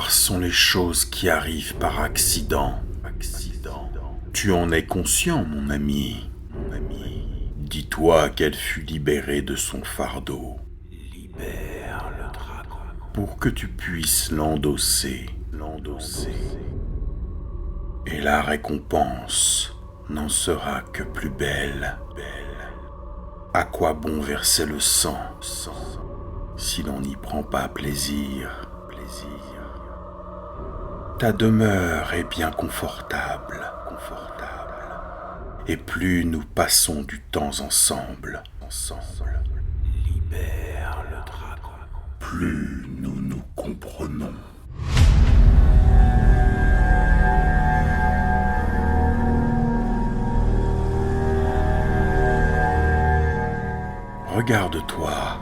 rares sont les choses qui arrivent par accident. Tu en es conscient, mon ami. Dis-toi qu'elle fut libérée de son fardeau. Libère le dragon. Pour que tu puisses l'endosser. Et la récompense n'en sera que plus belle. À quoi bon verser le sang si l'on n'y prend pas plaisir? Ta demeure est bien confortable. Et plus nous passons du temps ensemble, libère le dragon, plus nous nous comprenons. Regarde-toi,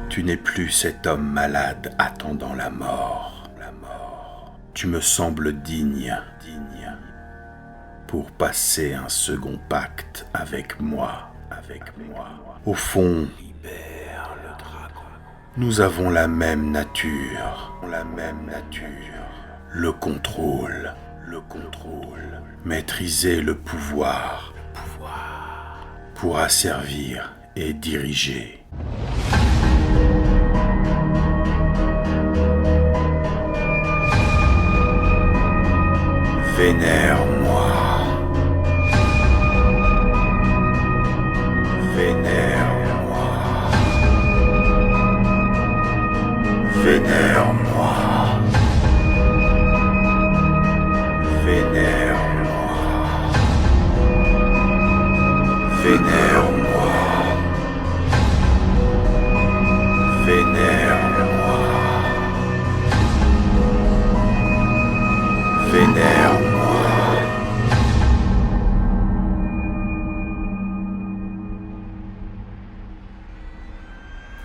tu n'es plus cet homme malade attendant la mort. Tu me sembles digne pour passer un second pacte avec moi. Au fond, nous avons la même nature. Le contrôle. Maîtriser le pouvoir. Pour asservir et diriger. Vénère-moi. Vénère-moi. Vénère-moi. Vénère-moi. Vénère-moi. Vénère-moi. Vénère-moi.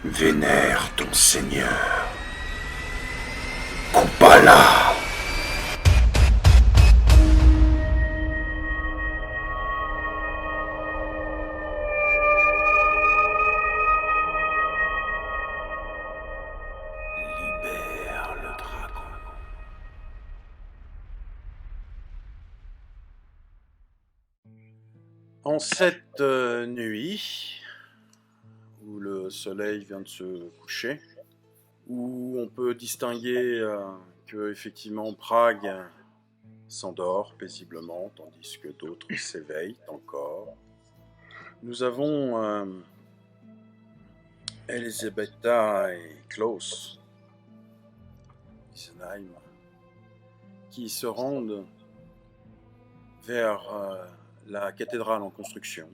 Vénère ton Seigneur. Kupala. Libère le dragon. En cette nuit, où le soleil vient de se coucher, où on peut distinguer que effectivement Prague s'endort paisiblement, tandis que d'autres s'éveillent encore, nous avons Elisabetta et Klaus Isenheim qui se rendent vers la cathédrale en construction,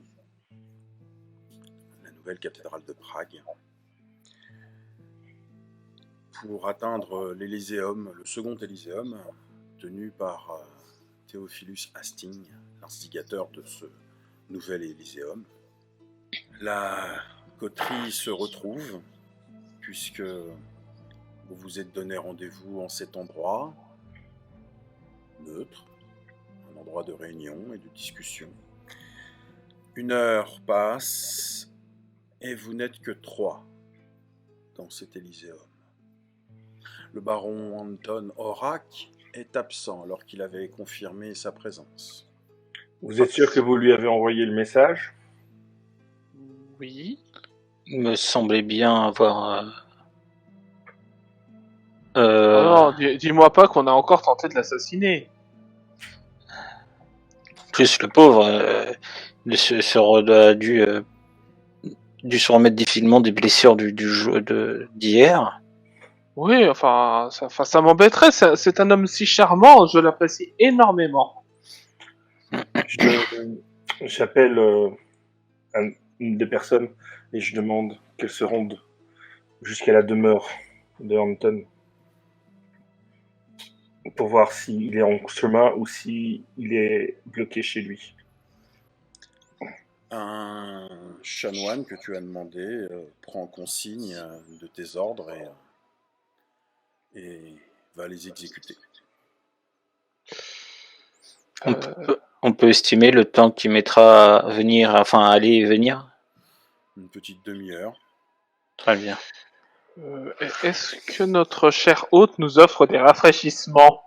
la nouvelle cathédrale de Prague, pour atteindre l'Élyséeum, le second Élyséeum, tenu par Theophilus Hastings, l'instigateur de ce nouvel Élyséeum. La coterie se retrouve, puisque vous vous êtes donné rendez-vous en cet endroit neutre, un endroit de réunion et de discussion. 1 heure passe et vous n'êtes que 3 dans cet Élyséeum. Le baron Anton Horak est absent alors qu'il avait confirmé sa présence. Vous êtes sûr que vous lui avez envoyé le message? Oui. Il me semblait bien avoir... Non, dis-moi pas qu'on a encore tenté de l'assassiner. Plus le pauvre, dû se remettre difficilement des blessures du jeu d'hier. Oui, enfin, ça m'embêterait. C'est un homme si charmant, je l'apprécie énormément. J'appelle une des personnes et je demande qu'elle se rende jusqu'à la demeure de Anton pour voir s'il est en chemin ou s'il est bloqué chez lui. Un chanoine que tu as demandé prend consigne de tes ordres et va les exécuter. On peut estimer le temps qu'il mettra à venir, enfin à aller et venir. Une petite demi-heure. Très bien. Est-ce que notre cher hôte nous offre des rafraîchissements?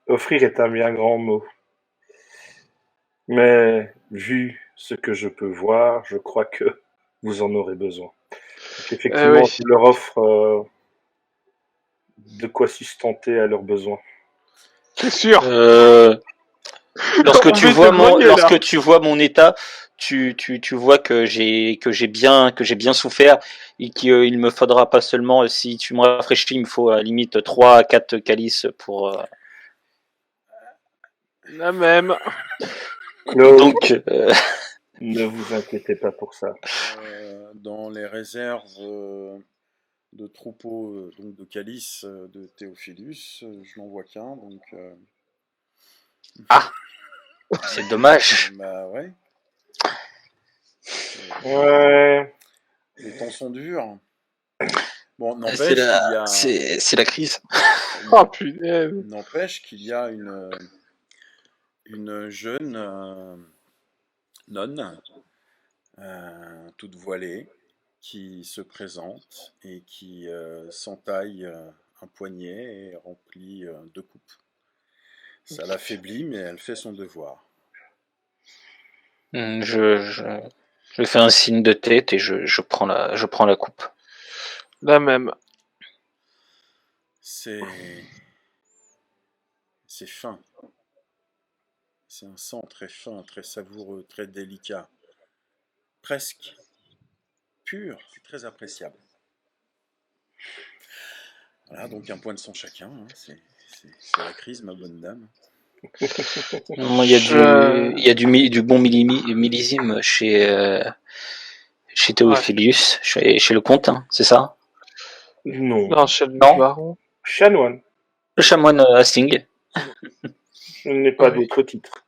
Offrir est un bien grand mot. Mais vu ce que je peux voir, je crois que vous en aurez besoin. Donc, effectivement, Oui. je leur offre de quoi sustenter à leurs besoins. C'est sûr. Lorsque On tu va vois s'éloigner, là. lorsque tu vois mon état, tu vois que j'ai bien souffert et qu'il me faudra pas seulement, si tu me rafraîchis, il me faut à la limite 3 à 4 calices pour La même. Claude, donc ne vous inquiétez pas pour ça. Dans les réserves de troupeaux donc de calice de Théophilus, je n'en vois qu'un, donc c'est dommage. bah ouais. Ouais. Les temps sont durs. Bon, n'empêche C'est qu'il y la a, c'est la crise. Oh punaise. n'empêche qu'il y a une jeune nonne, toute voilée, qui se présente et qui s'entaille un poignet et remplit 2 coupes. Ça l'affaiblit, mais elle fait son devoir. Je fais un signe de tête et je prends la coupe. La même. C'est fin. C'est un sang très fin, très savoureux, très délicat. Presque pur, c'est très appréciable. Voilà, donc un point de sang chacun. Hein. C'est la crise, ma bonne dame. Non, il y a du bon millésime chez Théophilus, chez le comte, hein, c'est ça? Non. Non, chez le Non. baron. Chanoine. Le chanoine Hastings. Je n'ai pas Oui. d'autre titre.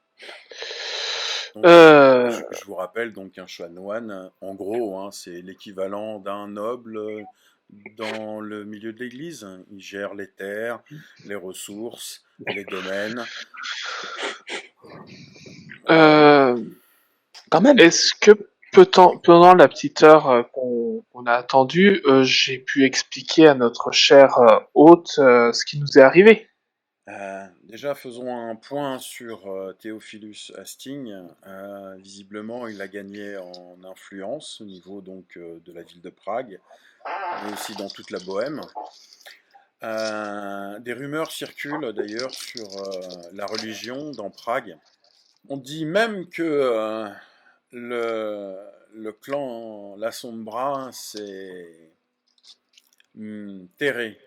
Donc, je vous rappelle donc un chanoine, en gros, hein, c'est l'équivalent d'un noble dans le milieu de l'Église. Il gère les terres, les ressources, les domaines. Quand même. Est-ce que pendant la petite heure qu'on a attendue, j'ai pu expliquer à notre cher hôte ce qui nous est arrivé? Déjà, faisons un point sur Théophilus Hastings. Visiblement, il a gagné en influence au niveau donc de la ville de Prague, mais aussi dans toute la Bohème. Des rumeurs circulent d'ailleurs sur la religion dans Prague. On dit même que le clan La Sombra s'est terré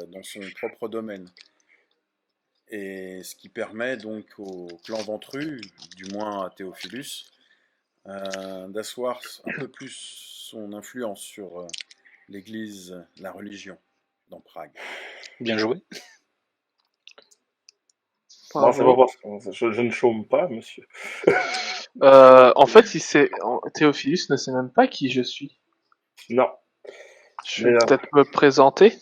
dans son propre domaine. Et ce qui permet donc au clan Ventru, du moins à Théophilus, d'asseoir un peu plus son influence sur l'église, la religion dans Prague. Bien joué. Non, c'est pas parce que je ne chôme pas, monsieur. En fait, Théophilus ne sait même pas qui je suis. Non. Je vais Mais, peut-être me présenter.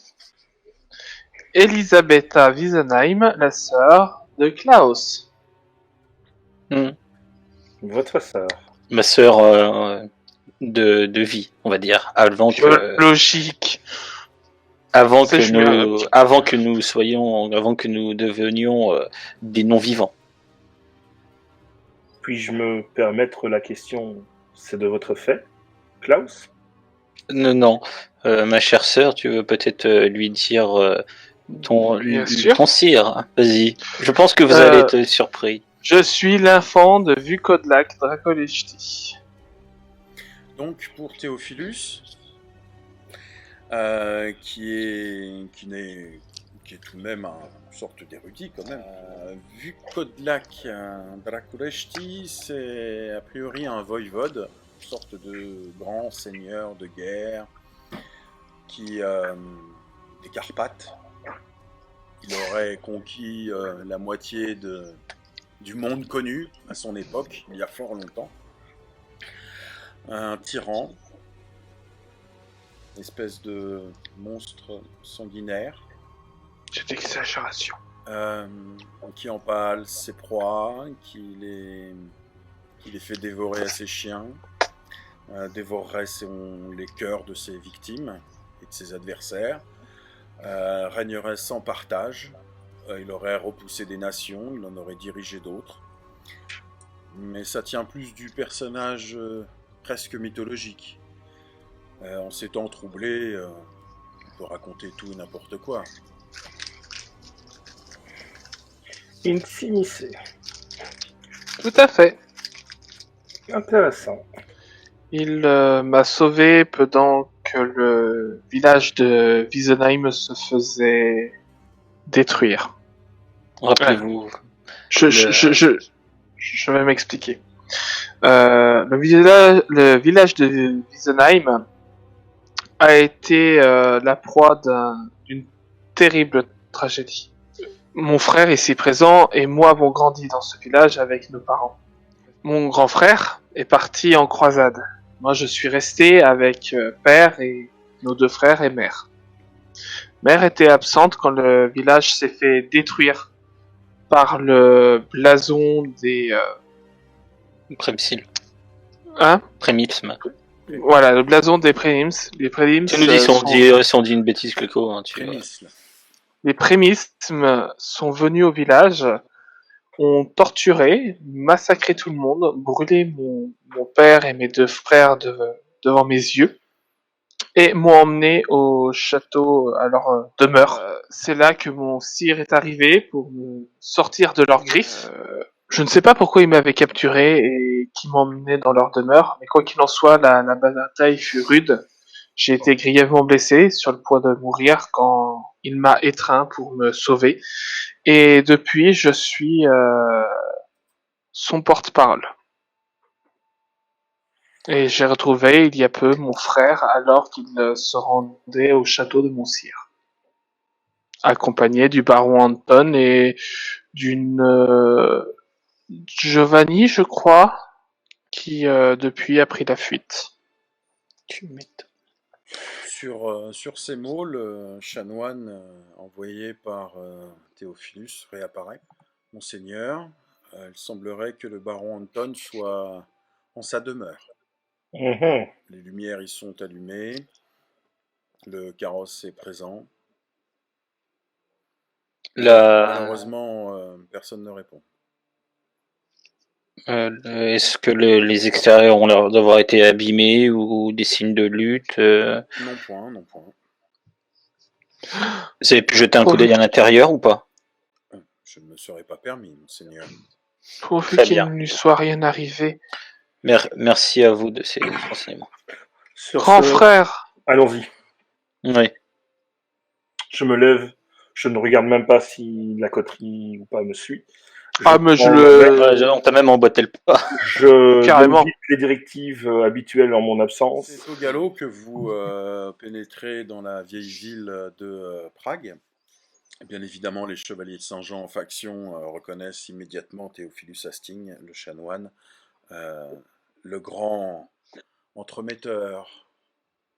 Elisabetta Wiesenheim, la sœur de Klaus. Votre sœur. Ma sœur de vie, on va dire, avant Logique. que nous devenions des non-vivants. Puis-je me permettre la question, c'est de votre fait, Klaus? Non, ma chère sœur, tu veux peut-être lui dire ton sire. Vas-y. Je pense que vous allez être surpris. Je suis l'enfant de Vukodlak Drakoleshti. Donc pour Théophilus, qui est tout de même une sorte d'érudit quand même. Vukodlak Drakoleshti, c'est a priori un voïvode, une sorte de grand seigneur de guerre qui des Carpates. Il aurait conquis la moitié du monde connu à son époque, il y a fort longtemps. Un tyran, une espèce de monstre sanguinaire. C'est exagération. Qui empale ses proies, qui les fait dévorer à ses chiens, dévorerait les cœurs de ses victimes et de ses adversaires, régnerait sans partage, il aurait repoussé des nations, il en aurait dirigé d'autres. Mais ça tient plus du personnage presque mythologique. En ces temps troublés, on peut raconter tout et n'importe quoi. Insinicé. Tout à fait. Intéressant. Il m'a sauvé pendant que le village de Wiesenheim se faisait détruire. Rappelez-vous. Je vais m'expliquer. Le village de Wiesenheim a été la proie d'une terrible tragédie. Mon frère ici présent et moi avons grandi dans ce village avec nos parents. Mon grand frère est parti en croisade. Moi, je suis resté avec père et nos 2 frères et mère. Mère était absente quand le village s'est fait détruire par le blason des... Prémsil. Hein? Prémisme. Voilà, le blason des prémims. Les prémims Tu nous dis si on dit une bêtise, Cléco. Hein, Les prémismes sont venus au village, ont torturé, massacré tout le monde, brûlé mon père et mes 2 frères devant mes yeux, et m'ont emmené au château, à leur demeure. C'est là que mon sire est arrivé pour me sortir de leurs griffes. Je ne sais pas pourquoi ils m'avaient capturé et qui m'emmenaient dans leur demeure, mais quoi qu'il en soit, la bataille fut rude. J'ai été grièvement blessé, sur le point de mourir, quand il m'a étreint pour me sauver. Et depuis, je suis son porte-parole. Et j'ai retrouvé, il y a peu, mon frère, alors qu'il se rendait au château de mon sire. Accompagné du baron Anton et d'une Giovanni, je crois, qui depuis a pris la fuite. Tu m'étonnes. Sur ces mots, le chanoine envoyé par Théophilus réapparaît. Monseigneur, il semblerait que le baron Anton soit en sa demeure. Mhm. Les lumières y sont allumées, le carrosse est présent. Malheureusement, personne ne répond. Est-ce que les extérieurs ont l'air d'avoir été abîmés ou des signes de lutte Non point. Vous avez pu jeter un coup d'œil à l'intérieur ou pas? Je ne me serais pas permis, monseigneur. Pourvu qu'il ne lui soit rien arrivé. Merci à vous de ces renseignements. Grand frère. Allons-y. Oui. Je me lève. Je ne regarde même pas si la coterie ou pas me suit. On t'a même emboîté le pas. Je donne vite les directives habituelles en mon absence. C'est au galop que vous pénétrez dans la vieille ville de Prague. Bien évidemment, les chevaliers de Saint-Jean en faction reconnaissent immédiatement Théophilus Hastings, le chanoine, le grand entremetteur.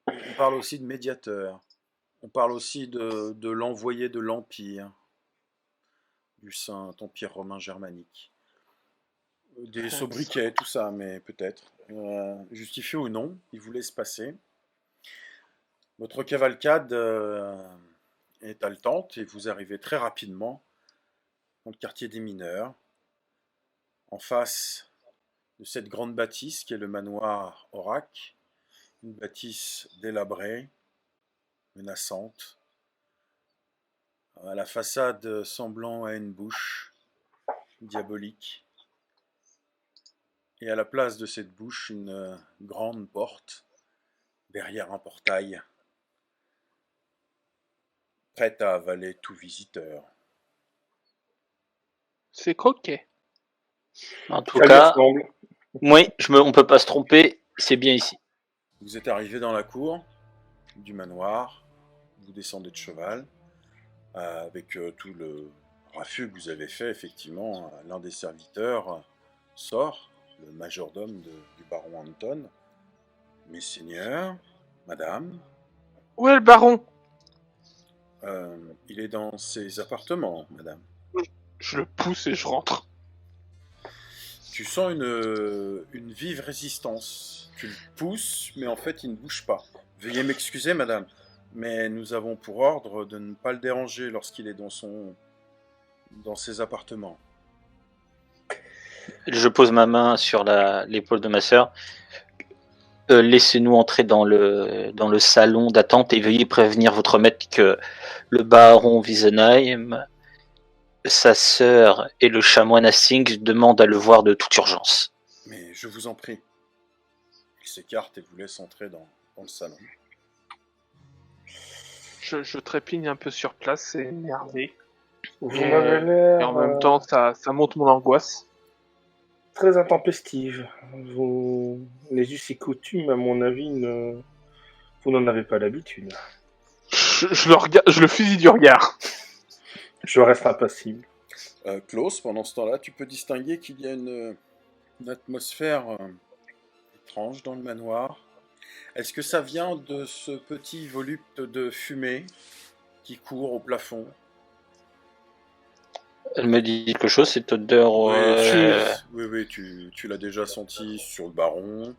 On parle aussi de médiateur. On parle aussi de l'envoyé de l'Empire, du Saint-Empire romain germanique. Des sobriquets, tout ça, mais peut-être. Justifié ou non, il vous laisse passer. Votre cavalcade est haletante et vous arrivez très rapidement dans le quartier des mineurs, en face de cette grande bâtisse qui est le manoir Orac, une bâtisse délabrée, menaçante, à la façade semblant à une bouche diabolique, et à la place de cette bouche, une grande porte, derrière un portail, prête à avaler tout visiteur. C'est coquet. En tout cas, oui, on peut pas se tromper, c'est bien ici. Vous êtes arrivé dans la cour du manoir, vous descendez de cheval, avec tout le raffut que vous avez fait, effectivement, l'un des serviteurs sort, le majordome du baron Anton. Messeigneurs, madame. Où est le baron? Il est dans ses appartements, madame. Je le pousse et je rentre. Tu sens une vive résistance. Tu le pousses, mais en fait, il ne bouge pas. Veuillez m'excuser, madame, mais nous avons pour ordre de ne pas le déranger lorsqu'il est dans ses appartements. Je pose ma main sur l'épaule de ma sœur. Laissez-nous entrer dans le salon d'attente et veuillez prévenir votre maître que le baron Wiesenheim, sa sœur et le chanoine Hastings demandent à le voir de toute urgence. Mais je vous en prie. Il s'écarte et vous laisse entrer dans le salon. Je trépigne un peu sur place, c'est énervé. Vous Et, m'avez l'air et en même temps, ça monte mon angoisse. très intempestive. Les us et coutumes, à mon avis, vous n'en avez pas l'habitude. Je le fusille du regard. Je reste impassible. Klaus, pendant ce temps-là, tu peux distinguer qu'il y a une atmosphère étrange dans le manoir. Est-ce que ça vient de ce petit volupte de fumée qui court au plafond? Elle me dit quelque chose, cette odeur... Oui, tu l'as déjà senti sur le baron.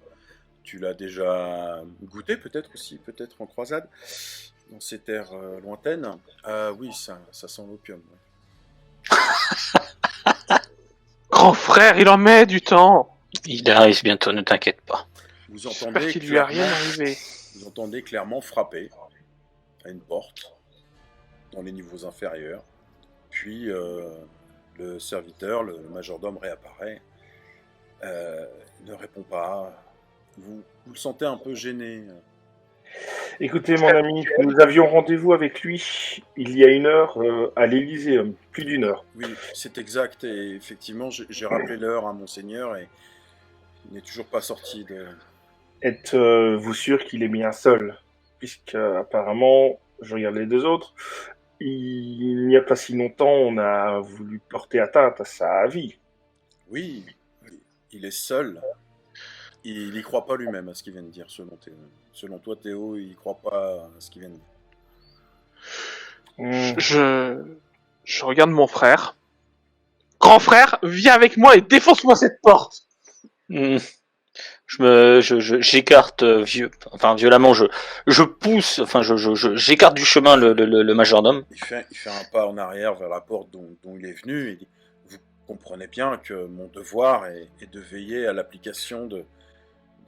Tu l'as déjà goûté peut-être aussi, peut-être en croisade, dans ces terres lointaines. Oui, ça sent l'opium. Ouais. Grand frère, il en met du temps. Il arrive bientôt, ne t'inquiète pas. Vous J'espère entendez qu'il lui a rien arrivé. Vous entendez clairement frapper à une porte dans les niveaux inférieurs. Puis le serviteur, le majordome réapparaît. Il ne répond pas. Vous le sentez un peu gêné. Écoutez, mon ami, nous avions rendez-vous avec lui il y a 1 heure à l'Elyséeum, plus d'1 heure. Oui, c'est exact. Et effectivement, j'ai rappelé l'heure à Monseigneur et il n'est toujours pas sorti de... Êtes-vous sûr qu'il est bien seul? Puisque, apparemment, je regarde les 2 autres, il n'y a pas si longtemps, on a voulu porter atteinte à sa vie. Oui, il est seul. Il n'y croit pas lui-même à ce qu'il vient de dire, selon toi, Théo, il n'y croit pas à ce qu'il vient de dire. Je regarde mon frère. Grand frère, viens avec moi et défonce-moi cette porte. J'écarte violemment, je pousse, j'écarte du chemin le majordome. Il fait un pas en arrière vers la porte dont il est venu et dit, vous comprenez bien que mon devoir est de veiller à l'application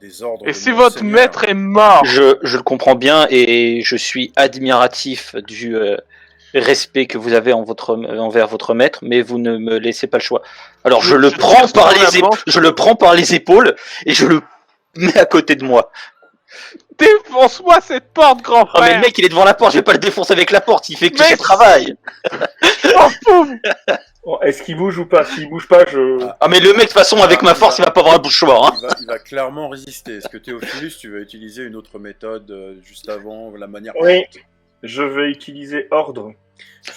des ordres. Et si votre maître est mort? Je le comprends bien et je suis admiratif du respect que vous avez envers votre maître, mais vous ne me laissez pas le choix. Alors je le prends par les épaules et je le mets à côté de moi. Défonce-moi cette porte, grand frère. Oh, mais le mec il est devant la porte, je vais pas le défoncer avec la porte, il fait que son travail. Bon, est-ce qu'il bouge ou pas? S'il bouge pas, je... Ah mais le mec de toute façon avec ma force il va pas avoir un bout de choix. Hein. Il va clairement résister. Est-ce que Théophilus, tu vas utiliser une autre méthode juste avant, la manière... Oui, je vais utiliser ordre.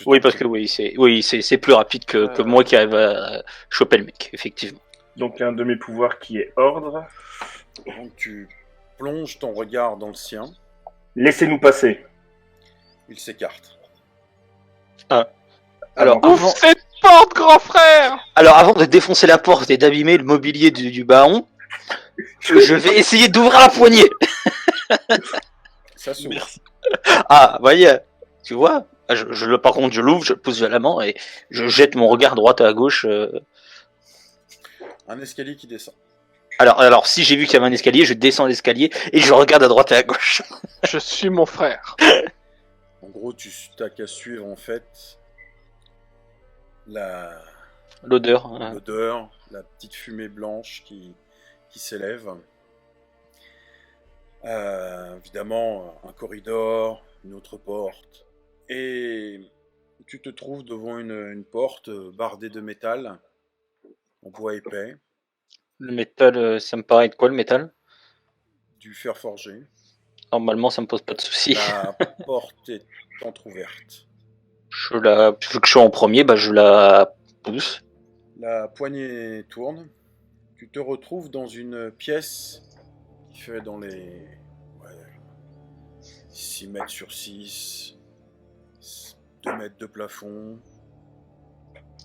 Oui, parce que c'est plus rapide que moi qui arrive à choper le mec, effectivement. Donc un de mes pouvoirs qui est ordre. Donc tu plonges ton regard dans le sien. Laissez-nous passer. Il s'écarte. Alors, ouvre cette porte, grand frère. Alors avant de défoncer la porte et d'abîmer le mobilier du baron, je vais essayer d'ouvrir la poignée. Ça s'ouvre. Merci. Ah, voyez, tu vois, par contre je l'ouvre, je le pousse violemment et je jette mon regard droite à gauche. Un escalier qui descend. Alors si j'ai vu qu'il y avait un escalier, je descends l'escalier et je regarde à droite et à gauche. Je suis mon frère. En gros, tu n'as qu'à suivre en fait l'odeur, la petite fumée blanche qui s'élève. Évidemment, un corridor, une autre porte. Et tu te trouves devant une porte bardée de métal, en bois épais. Le métal, ça me paraît être quoi le métal? Du fer forgé. Normalement, ça me pose pas de soucis. La porte est entrouverte. Vu que je suis en premier, je la pousse. La poignée tourne. Tu te retrouves dans une pièce qui fait dans les 6 mètres sur 6, 2 mètres de plafond.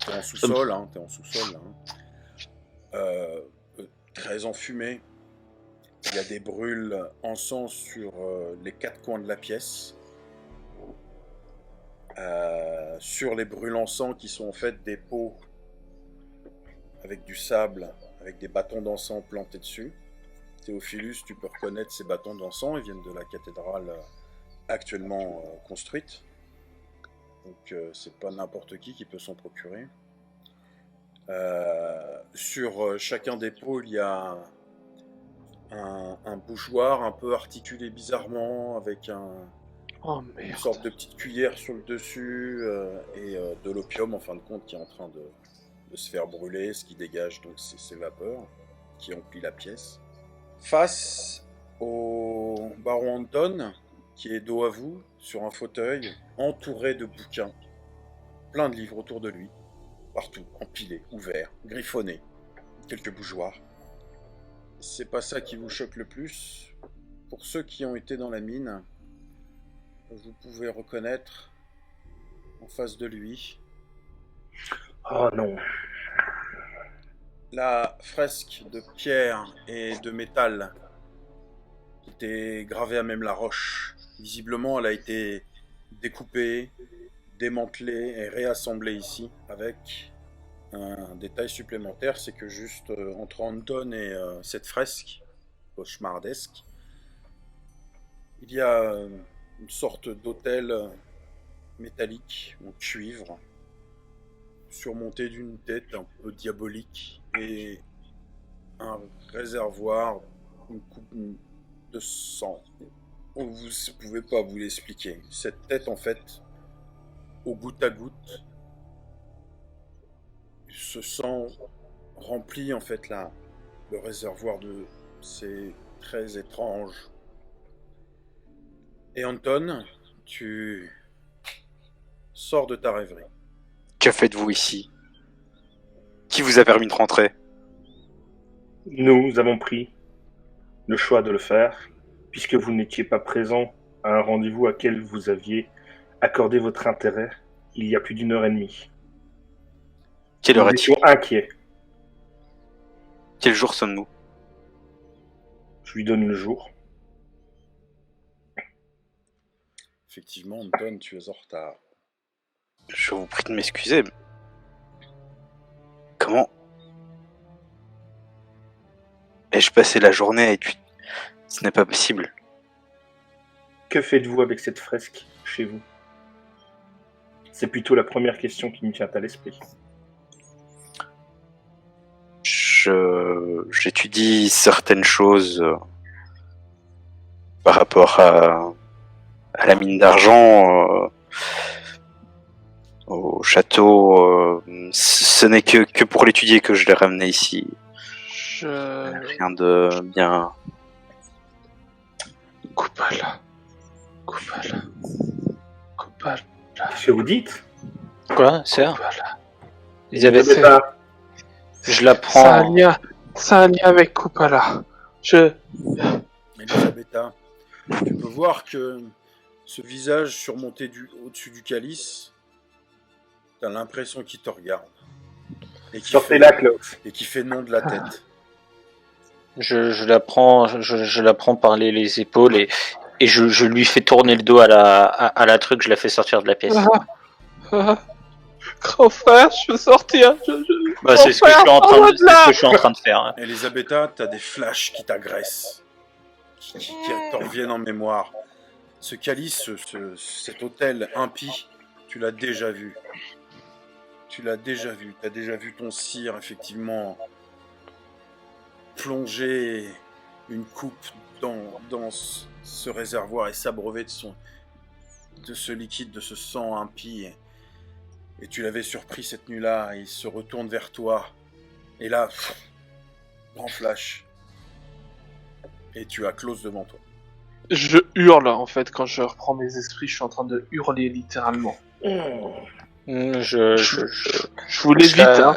T'es en sous-sol, hein. euh, très enfumé. Il y a des brûles encens sur les 4 coins de la pièce. Sur les brûles encens qui sont en fait des pots avec du sable, avec des bâtons d'encens plantés dessus. Théophilus, tu peux reconnaître ces bâtons d'encens, ils viennent de la cathédrale actuellement construite. Donc c'est pas n'importe qui peut s'en procurer. Sur chacun des pots, il y a un bougeoir un peu articulé bizarrement, avec Oh une merde. sorte de petite cuillère sur le dessus, et de l'opium en fin de compte qui est en train de se faire brûler, ce qui dégage donc ces vapeurs qui emplissent la pièce. Face au baron Anton, qui est dos à vous, sur un fauteuil, entouré de bouquins, plein de livres autour de lui, partout, empilés, ouverts, griffonnés, quelques bougeoirs. C'est pas ça qui vous choque le plus. Pour ceux qui ont été dans la mine, vous pouvez reconnaître en face de lui Oh non. la fresque de pierre et de métal qui était gravée à même la roche. Visiblement, elle a été découpée, démantelée et réassemblée ici, avec un détail supplémentaire, c'est que juste entre Anton et cette fresque cauchemardesque, il y a une sorte d'autel métallique en cuivre, surmonté d'une tête un peu diabolique et un réservoir, une coupe de sang. Vous ne pouvez pas vous l'expliquer. Cette tête, en fait, au goutte à goutte, ce sang remplit en fait le réservoir de... C'est très étrange. Et Anton, tu sors de ta rêverie. Que faites-vous ici? Qui vous a permis de rentrer? Nous avons pris le choix de le faire, puisque vous n'étiez pas présent à un rendez-vous auquel vous aviez accordé votre intérêt il y a plus d'1 heure et demie. Quelle Nous heure est-il? étions inquiets. Quel jour sommes-nous? Je lui donne le jour. Effectivement, Anton, tu es en retard. Je vous prie de m'excuser. Mais comment ai-je passé la journée à étudier? Ce n'est pas possible. Que faites-vous avec cette fresque chez vous? C'est plutôt la première question qui me vient à l'esprit. J'étudie certaines choses par rapport à la mine d'argent, au château. Ce n'est que pour l'étudier que je l'ai ramené ici. Rien de bien. Coupale. Qu'est-ce que vous dites? Quoi, sœur? Coupale. Elisabeth, Elisabetta, je la Ça a un prends. lien, ça a un lien avec Coupala. Elisabetta, tu peux voir que ce visage surmonté au-dessus du calice, t'as l'impression qu'il te regarde. Et qui sortez-la, Klaus. et qui fait non de la tête. Je la prends, je la prends par les épaules et je lui fais tourner le dos à la truc, je la fais sortir de la pièce. Grand frère, je veux sortir. Bah, c'est ce que je suis en train de, c'est ce que je suis en train de faire. Hein. Elisabetta, t'as des flashs qui t'agressent, qui te reviennent en mémoire. Ce calice, cet hôtel impie, tu l'as déjà vu. T'as déjà vu ton sire, effectivement, plonger une coupe dans ce réservoir et s'abreuver de ce liquide, de ce sang impie. Et tu l'avais surpris cette nuit-là, et il se retourne vers toi. Et là, grand flash. Et tu as Klaus devant toi. Je hurle en fait quand je reprends mes esprits, je suis en train de hurler littéralement. Je vous l'évite, hein.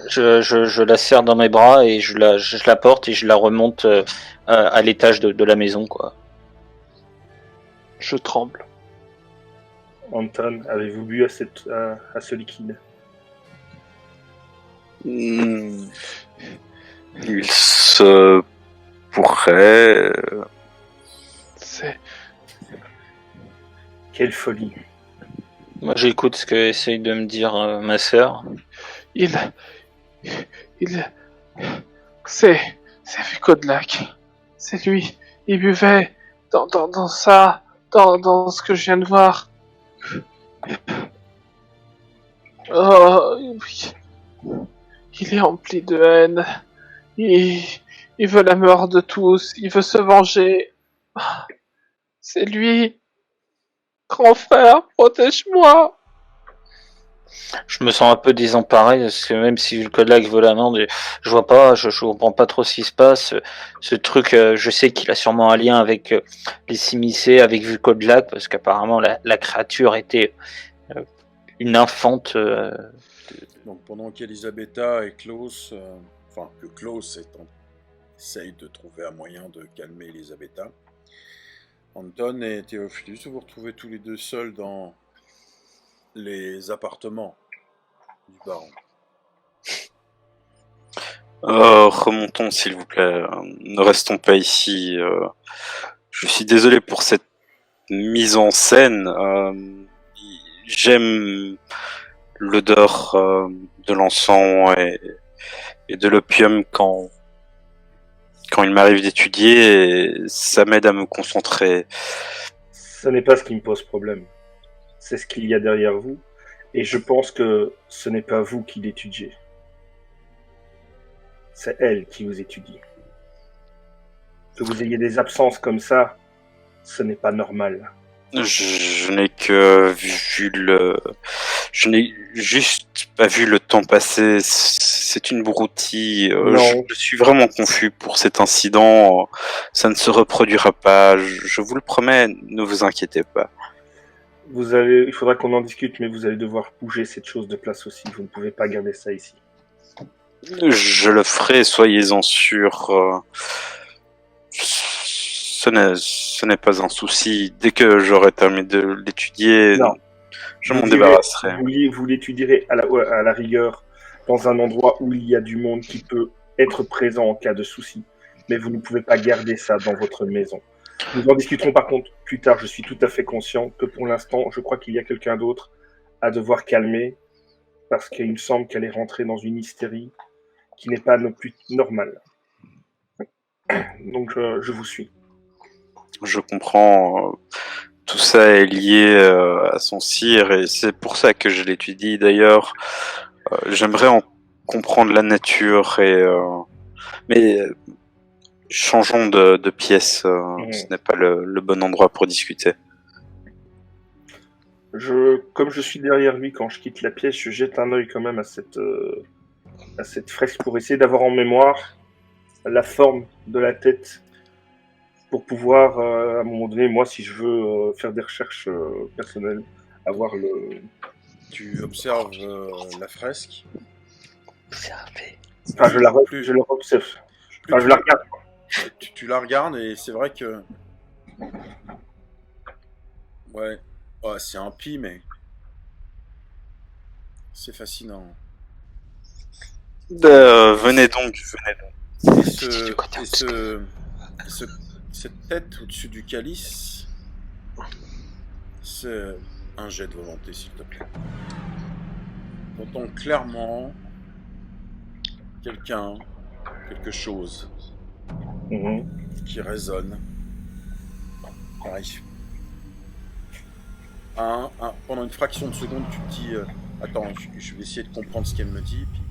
Je la serre dans mes bras et je la porte et je la remonte à l'étage de la maison, quoi. Je tremble. Anton, avez-vous bu à ce liquide? Il se pourrait... C'est... Quelle folie. Moi, j'écoute ce que essaye de me dire ma sœur. Il... C'est Vukodlak. C'est lui. Il buvait dans ça, dans ce que je viens de voir. Oh, il est rempli de haine. Il veut la mort de tous. Il veut se venger. C'est lui. Grand frère, protège-moi. Je me sens un peu désemparé parce que même si le Kodlak veut la main, je vois pas, je comprends pas trop ce qui se passe. Ce truc, je sais qu'il a sûrement un lien avec les Simicées, avec Vukodlak, parce qu'apparemment la créature était une infante. Donc pendant qu'Elisabetta et Klaus, que Klaus essaye de trouver un moyen de calmer Elisabetta, Anton et Théophilus, vous vous retrouvez tous les deux seuls dans les appartements du baron. Remontons s'il vous plaît, ne restons pas ici. Je suis désolé pour cette mise en scène. J'aime l'odeur de l'encens et de l'opium quand il m'arrive d'étudier, et ça m'aide à me concentrer. Ce n'est pas ce qui me pose problème. C'est ce qu'il y a derrière vous. Et je pense que ce n'est pas vous qui l'étudiez. C'est elle qui vous étudie. Que vous ayez des absences comme ça, ce n'est pas normal. Je n'ai que vu je n'ai juste pas vu le temps passer. C'est une broutille. Je suis vraiment confus pour cet incident. Ça ne se reproduira pas. Je vous le promets, ne vous inquiétez pas. Il faudra qu'on en discute, mais vous allez devoir bouger cette chose de place aussi. Vous ne pouvez pas garder ça ici. Je le ferai, soyez-en sûrs. Ce n'est pas un souci. Dès que j'aurai terminé de l'étudier, je m'en débarrasserai. Vous l'étudierez à la rigueur dans un endroit où il y a du monde qui peut être présent en cas de souci. Mais vous ne pouvez pas garder ça dans votre maison. Nous en discuterons par contre plus tard. Je suis tout à fait conscient que pour l'instant, je crois qu'il y a quelqu'un d'autre à devoir calmer parce qu'il me semble qu'elle est rentrée dans une hystérie qui n'est pas non plus normale. Donc je vous suis. Je comprends. Tout ça est lié à son sire et c'est pour ça que je l'étudie. D'ailleurs, j'aimerais en comprendre la nature mais changeons de pièce. Ce n'est pas le bon endroit pour discuter. Comme je suis derrière lui quand je quitte la pièce, je jette un œil quand même à cette fresque pour essayer d'avoir en mémoire la forme de la tête pour pouvoir, à un moment donné, moi, si je veux faire des recherches personnelles, avoir le... Tu observes la fresque. Observer. Enfin, je la observe. Enfin, je la regarde. Tu la regardes et c'est vrai que... Ouais, c'est impie, mais... C'est fascinant. Venez donc. Cette tête au-dessus du calice, c'est un jet de volonté, s'il te plaît. T'entends clairement quelque chose qui résonne. Pareil. Pendant une fraction de seconde, tu te dis attends, je vais essayer de comprendre ce qu'elle me dit, puis